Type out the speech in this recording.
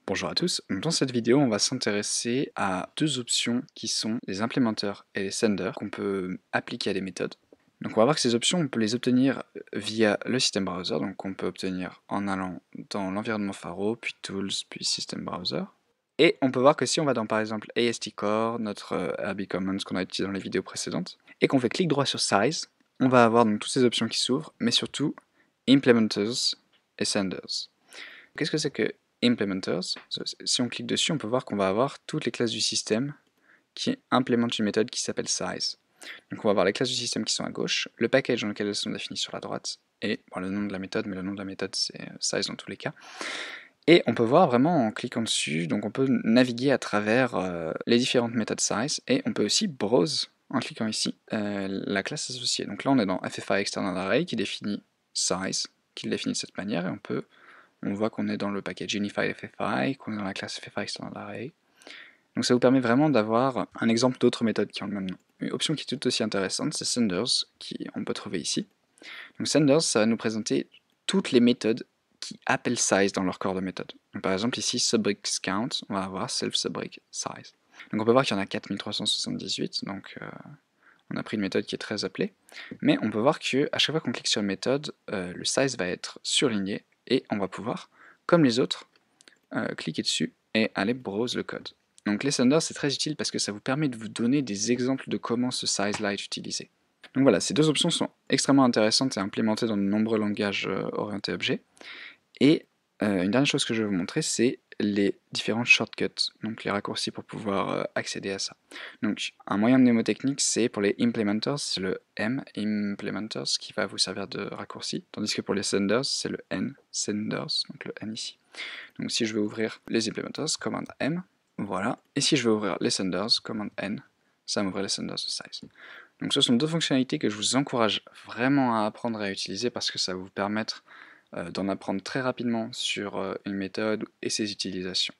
Bonjour à tous, donc dans cette vidéo on va s'intéresser à deux options qui sont les implémenteurs et les senders qu'on peut appliquer à des méthodes. Donc on va voir que ces options on peut les obtenir via le système browser, donc on peut obtenir en allant dans l'environnement Pharo, puis Tools, puis System Browser. Et on peut voir que si on va dans par exemple AST Core, notre RB Commons qu'on a utilisé dans les vidéos précédentes, et qu'on fait clic droit sur Size, on va avoir donc toutes ces options qui s'ouvrent, mais surtout Implementers et Senders. Qu'est-ce que c'est que Implementers? Si on clique dessus, on peut voir qu'on va avoir toutes les classes du système qui implémentent une méthode qui s'appelle size. Donc on va avoir les classes du système qui sont à gauche, le package dans lequel elles sont définies sur la droite, et bon, le nom de la méthode, mais le nom de la méthode c'est size dans tous les cas. Et on peut voir vraiment en cliquant dessus, donc on peut naviguer à travers les différentes méthodes size, et on peut aussi browse en cliquant ici la classe associée. Donc là on est dans FFI External Array qui définit size, qui le définit de cette manière, et on voit qu'on est dans le package Unified FFI, qu'on est dans la classe FFI External Array. Donc ça vous permet vraiment d'avoir un exemple d'autres méthodes qui ont le même nom. Une option qui est tout aussi intéressante, c'est Senders, qu'on peut trouver ici. Donc Senders, ça va nous présenter toutes les méthodes qui appellent size dans leur corps de méthode. Donc par exemple ici, subbricks count, on va avoir self subbrick size. Donc on peut voir qu'il y en a 4378, donc on a pris une méthode qui est très appelée. Mais on peut voir que à chaque fois qu'on clique sur une méthode, le size va être surligné, et on va pouvoir, comme les autres, cliquer dessus et aller browse le code. Donc les senders c'est très utile parce que ça vous permet de vous donner des exemples de comment ce size-là est utilisé. Donc voilà, ces deux options sont extrêmement intéressantes et implémentées dans de nombreux langages orientés objets. Et une dernière chose que je vais vous montrer, c'est les différents shortcuts, donc les raccourcis pour pouvoir accéder à ça. Donc un moyen mnémotechnique, c'est pour les implementers, c'est le M, implementers, qui va vous servir de raccourci, tandis que pour les senders, c'est le N, senders, donc le N ici. Donc si je veux ouvrir les implementers, commande M, voilà, et si je veux ouvrir les senders, commande N, ça m'ouvre les senders de size. Donc ce sont deux fonctionnalités que je vous encourage vraiment à apprendre et à utiliser parce que ça va vous permettre d'en apprendre très rapidement sur une méthode et ses utilisations.